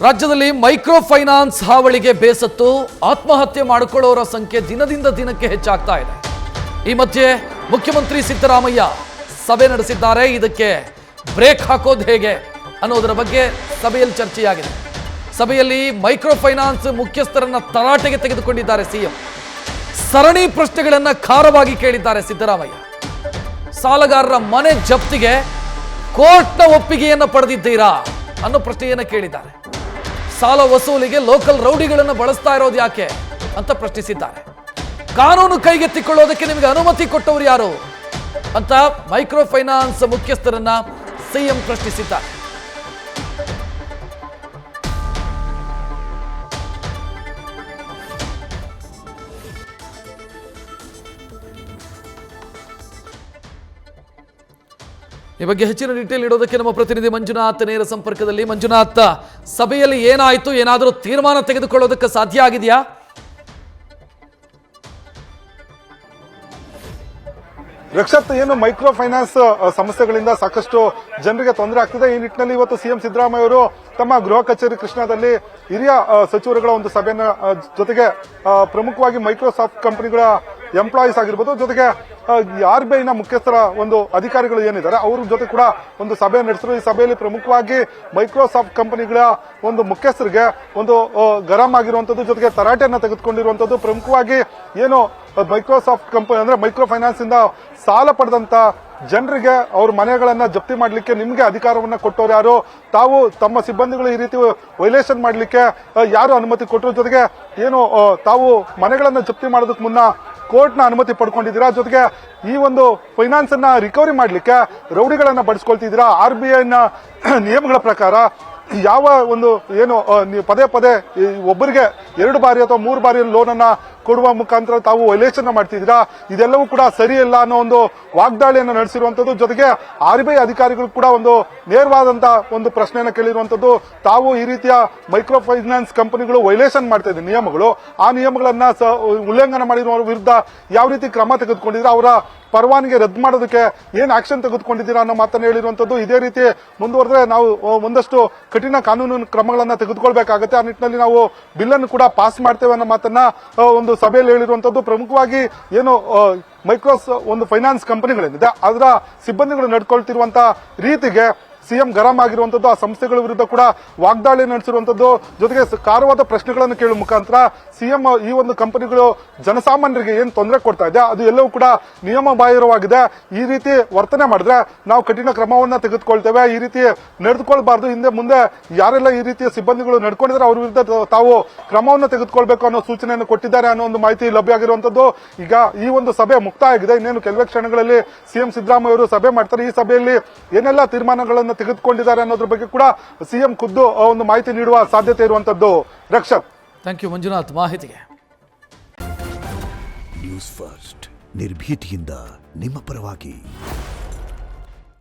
ರಾಜ್ಯದಲ್ಲಿ micro finance ಹಾವಳಿಗೆ ಬೇಸತ್ತು ಆತ್ಮಹತ್ಯೆ ಮಾಡಿಕೊಳ್ಳೋರ ಸಂಖ್ಯೆ ದಿನದಿಂದ ದಿನಕ್ಕೆ ಹೆಚ್ಚಾಗ್ತಾ ಇದೆ. ಈ ಮಧ್ಯೆ ಮುಖ್ಯಮಂತ್ರಿ ಸಿದ್ದರಾಮಯ್ಯ ಸಭೆ ನಡೆಸಿದ್ದಾರೆ. ಇದಕ್ಕೆ ಬ್ರೇಕ್ ಹಾಕೋದು ಹೇಗೆ ಅನ್ನೋದರ ಬಗ್ಗೆ ಸಭೆಯಲ್ಲಿ ಚರ್ಚೆಯಾಗಿದೆ. ಸಭೆಯಲ್ಲಿ ಮೈಕ್ರೋ ಫೈನಾನ್ಸ್ ಮುಖ್ಯಸ್ಥರನ್ನ ತರಾಟೆಗೆ ತೆಗೆದುಕೊಂಡಿದ್ದಾರೆ ಸಿಎಂ. ಸರಣಿ ಪ್ರಶ್ನೆಗಳನ್ನ ಖಾರವಾಗಿ ಕೇಳಿದ್ದಾರೆ ಸಿದ್ದರಾಮಯ್ಯ. ಸಾಲಗಾರರ ಮನೆ ಜಪ್ತಿಗೆ ಕೋರ್ಟ್ನ ಒಪ್ಪಿಗೆಯನ್ನು ಪಡೆದಿದ್ದೀರಾ ಅನ್ನೋ ಪ್ರಶ್ನೆಯನ್ನು ಕೇಳಿದ್ದಾರೆ. ಸಾಲ ವಸೂಲಿಗೆ ಲೋಕಲ್ ರೌಡಿಗಳನ್ನು ಬಳಸ್ತಾ ಇರೋದು ಯಾಕೆ ಅಂತ ಪ್ರಶ್ನಿಸಿದ್ದಾರೆ. ಕಾನೂನು ಕೈಗೆತ್ತಿಕೊಳ್ಳೋದಕ್ಕೆ ನಿಮಗೆ ಅನುಮತಿ ಕೊಟ್ಟವರು ಯಾರು ಅಂತ ಮೈಕ್ರೋ ಫೈನಾನ್ಸ್ ಮುಖ್ಯಸ್ಥರನ್ನ ಸಿಎಂ ಪ್ರಶ್ನಿಸಿದ್ದಾರೆ. ಈ ಬಗ್ಗೆ ಹೆಚ್ಚಿನ ಡೀಟೇಲ್ ಇಡೋದಕ್ಕೆ ನಮ್ಮ ಪ್ರತಿನಿಧಿ ಮಂಜುನಾಥ್ ನೇರ ಸಂಪರ್ಕದಲ್ಲಿ. ಮಂಜುನಾಥ್, ಸಭೆಯಲ್ಲಿ ಏನಾಯಿತು? ಏನಾದರೂ ತೀರ್ಮಾನ ತೆಗೆದುಕೊಳ್ಳೋದಕ್ಕೆ ಸಾಧ್ಯ ಆಗಿದೆಯಾ? ರಕ್ಷತ್, ಏನು ಮೈಕ್ರೋ ಫೈನಾನ್ಸ್ ಸಮಸ್ಯೆಗಳಿಂದ ಸಾಕಷ್ಟು ಜನರಿಗೆ ತೊಂದರೆ ಆಗ್ತಿದೆ. ಈ ನಿಟ್ಟಿನಲ್ಲಿ ಇವತ್ತು ಸಿಎಂ ಸಿದ್ದರಾಮಯ್ಯ ಅವರು ತಮ್ಮ ಗೃಹ ಕಚೇರಿ ಕೃಷ್ಣಾದಲ್ಲಿ ಹಿರಿಯ ಸಚಿವರುಗಳ ಒಂದು ಸಭೆಯನ್ನ ಜೊತೆಗೆ ಪ್ರಮುಖವಾಗಿ ಮೈಕ್ರೋಸಾಫ್ಟ್ ಕಂಪನಿಗಳ ಎಂಪ್ಲಾಯೀಸ್ ಆಗಿರ್ಬೋದು, ಜೊತೆಗೆ RBI ನ ಮುಖ್ಯಸ್ಥರ ಒಂದು ಅಧಿಕಾರಿಗಳು ಏನಿದ್ದಾರೆ ಅವ್ರ ಜೊತೆ ಕೂಡ ಒಂದು ಸಭೆ ನಡೆಸಿದ್ರು. ಈ ಸಭೆಯಲ್ಲಿ ಪ್ರಮುಖವಾಗಿ ಮೈಕ್ರೋಸಾಫ್ಟ್ ಕಂಪನಿಗಳ ಒಂದು ಮುಖ್ಯಸ್ಥರಿಗೆ ಒಂದು ಗರಂ ಆಗಿರುವಂತದ್ದು, ಜೊತೆಗೆ ತರಾಟೆಯನ್ನ ತೆಗೆದುಕೊಂಡಿರುವಂತದ್ದು. ಪ್ರಮುಖವಾಗಿ ಏನು ಮೈಕ್ರೋಸಾಫ್ಟ್ ಕಂಪನಿ ಅಂದ್ರೆ ಮೈಕ್ರೋ ಫೈನಾನ್ಸ್ ಇಂದ ಸಾಲ ಪಡೆದಂತ ಜನರಿಗೆ ಅವ್ರ ಮನೆಗಳನ್ನ ಜಪ್ತಿ ಮಾಡ್ಲಿಕ್ಕೆ ನಿಮ್ಗೆ ಅಧಿಕಾರವನ್ನ ಕೊಟ್ಟವ್ರು ಯಾರು? ತಾವು ತಮ್ಮ ಸಿಬ್ಬಂದಿಗಳು ಈ ರೀತಿ ವೈಲೇಷನ್ ಮಾಡ್ಲಿಕ್ಕೆ ಯಾರು ಅನುಮತಿ ಕೊಟ್ಟರು? ಜೊತೆಗೆ ಏನು ತಾವು ಮನೆಗಳನ್ನ ಜಪ್ತಿ ಮಾಡೋದಕ್ಕೆ ಮುನ್ನ ಕೋರ್ಟ್ನ ಅನುಮತಿ ಪಡ್ಕೊಂಡಿದ್ದೀರಾ? ಜೊತೆಗೆ ಈ ಒಂದು ಫೈನಾನ್ಸ್ ಅನ್ನ ರಿಕವರಿ ಮಾಡ್ಲಿಕ್ಕೆ ರೌಡಿಗಳನ್ನ ಬಳಸ್ಕೊಳ್ತಿದ್ದೀರಾ? RBI ನ ನಿಯಮಗಳ ಪ್ರಕಾರ ಯಾವ ಒಂದು ಏನು ನೀವು ಪದೇ ಪದೇ ಒಬ್ಬರಿಗೆ 2 ಬಾರಿ ಅಥವಾ 3 ಬಾರಿ ಲೋನ್ ಅನ್ನ ಕೊಡುವ ಮುಖಾಂತರ ತಾವು ವೈಲೇಷನ್ ಮಾಡ್ತಿದ್ದೀರಾ? ಇದೆಲ್ಲವೂ ಕೂಡ ಸರಿಯಲ್ಲ ಅನ್ನೋ ಒಂದು ವಾಗ್ದಾಳಿಯನ್ನು ನಡೆಸಿರುವಂತದ್ದು. ಜೊತೆಗೆ RBI ಅಧಿಕಾರಿಗಳು ಕೂಡ ಒಂದು ನೇರವಾದಂತ ಒಂದು ಪ್ರಶ್ನೆಯನ್ನು ಕೇಳಿರುವಂತದ್ದು. ತಾವು ಈ ರೀತಿಯ ಮೈಕ್ರೋ ಫೈನಾನ್ಸ್ ಕಂಪನಿಗಳು ವೈಲೇಷನ್ ಮಾಡ್ತಾ ಇದ್ದಾರೆ ನಿಯಮಗಳು, ಆ ನಿಯಮಗಳನ್ನ ಉಲ್ಲಂಘನೆ ಮಾಡಿರುವ ವಿರುದ್ಧ ಯಾವ ರೀತಿ ಕ್ರಮ ತೆಗೆದುಕೊಂಡಿದ್ರೆ, ಅವರ ಪರವಾನಗಿ ರದ್ದು ಮಾಡೋದಕ್ಕೆ ಏನ್ ಆಕ್ಷನ್ ತೆಗೆದುಕೊಂಡಿದ್ದೀರಾ ಅನ್ನೋ ಮಾತನ್ನು ಹೇಳಿರುವಂತದ್ದು. ಇದೇ ರೀತಿ ಮುಂದುವರೆದ್ರೆ ನಾವು ಒಂದಷ್ಟು ಕಠಿಣ ಕಾನೂನು ಕ್ರಮಗಳನ್ನ ತೆಗೆದುಕೊಳ್ಬೇಕಾಗುತ್ತೆ. ಆ ನಿಟ್ಟಿನಲ್ಲಿ ನಾವು ಬಿಲ್ ಅನ್ನು ಕೂಡ ಪಾಸ್ ಮಾಡ್ತೇವೆ ಅನ್ನೋ ಮಾತನ್ನ ಒಂದು ಸಭೆಯಲ್ಲಿ ಹೇಳಿರುವಂತದ್ದು. ಪ್ರಮುಖವಾಗಿ ಏನು ಮೈಕ್ರೋಸ್ ಒಂದು ಫೈನಾನ್ಸ್ ಕಂಪನಿಗಳೇನಿದೆ ಅದರ ಸಿಬ್ಬಂದಿಗಳು ನಡ್ಕೊಳ್ತಿರುವಂತಹ ರೀತಿಗೆ ಸಿಎಂ ಗರಂ ಆಗಿರುವಂತದ್ದು. ಆ ಸಂಸ್ಥೆಗಳ ವಿರುದ್ಧ ಕೂಡ ವಾಗ್ದಾಳಿ ನಡೆಸಿರುವಂತದ್ದು. ಜೊತೆಗೆ ಕಾರವಾದ ಪ್ರಶ್ನೆಗಳನ್ನು ಕೇಳುವ ಮುಖಾಂತರ ಸಿಎಂ ಈ ಒಂದು ಕಂಪನಿಗಳು ಜನಸಾಮಾನ್ಯರಿಗೆ ಏನ್ ತೊಂದರೆ ಕೊಡ್ತಾ ಇದೆ ಅದು ಎಲ್ಲವೂ ಕೂಡ ನಿಯಮ ಬಾಹಿರವಾಗಿದೆ. ಈ ರೀತಿ ವರ್ತನೆ ಮಾಡಿದ್ರೆ ನಾವು ಕಠಿಣ ಕ್ರಮವನ್ನ ತೆಗೆದುಕೊಳ್ತೇವೆ. ಈ ರೀತಿ ನಡೆದುಕೊಳ್ಬಾರ್ದು. ಹಿಂದೆ ಮುಂದೆ ಯಾರೆಲ್ಲ ಈ ರೀತಿಯ ಸಿಬ್ಬಂದಿಗಳು ನಡ್ಕೊಂಡಿದ್ರೆ ಅವ್ರ ವಿರುದ್ಧ ತಾವು ಕ್ರಮವನ್ನು ತೆಗೆದುಕೊಳ್ಬೇಕು ಅನ್ನೋ ಸೂಚನೆಯನ್ನು ಕೊಟ್ಟಿದ್ದಾರೆ ಅನ್ನೋ ಒಂದು ಮಾಹಿತಿ ಲಭ್ಯ ಆಗಿರುವಂತದ್ದು. ಈಗ ಈ ಒಂದು ಸಭೆ ಮುಕ್ತಾಯ ಆಗಿದೆ. ಇನ್ನೇನು ಕೆಲವೇ ಕ್ಷಣಗಳಲ್ಲಿ ಸಿಎಂ ಸಿದ್ದರಾಮಯ್ಯ ಅವರು ಸಭೆ ಮಾಡ್ತಾರೆ. ಈ ಸಭೆಯಲ್ಲಿ ಏನೆಲ್ಲ ತೀರ್ಮಾನಗಳನ್ನು ತೆಗೆದುಕೊಂಡಿದ್ದಾರೆ ಅನ್ನೋದ್ರ ಬಗ್ಗೆ ಕೂಡ ಸಿಎಂ ಖುದ್ದು ಒಂದು ಮಾಹಿತಿ ನೀಡುವ ಸಾಧ್ಯತೆ ಇರುವಂತದ್ದು. ರಕ್ಷತ್, ಥ್ಯಾಂಕ್ ಯು ಮಂಜುನಾಥ್ ಮಾಹಿತಿಗೆ. ನ್ಯೂಸ್ ಫಸ್ಟ್ ನಿರ್ಭೀತಿಯಿಂದ ನಿಮ್ಮ ಪರವಾಗಿ.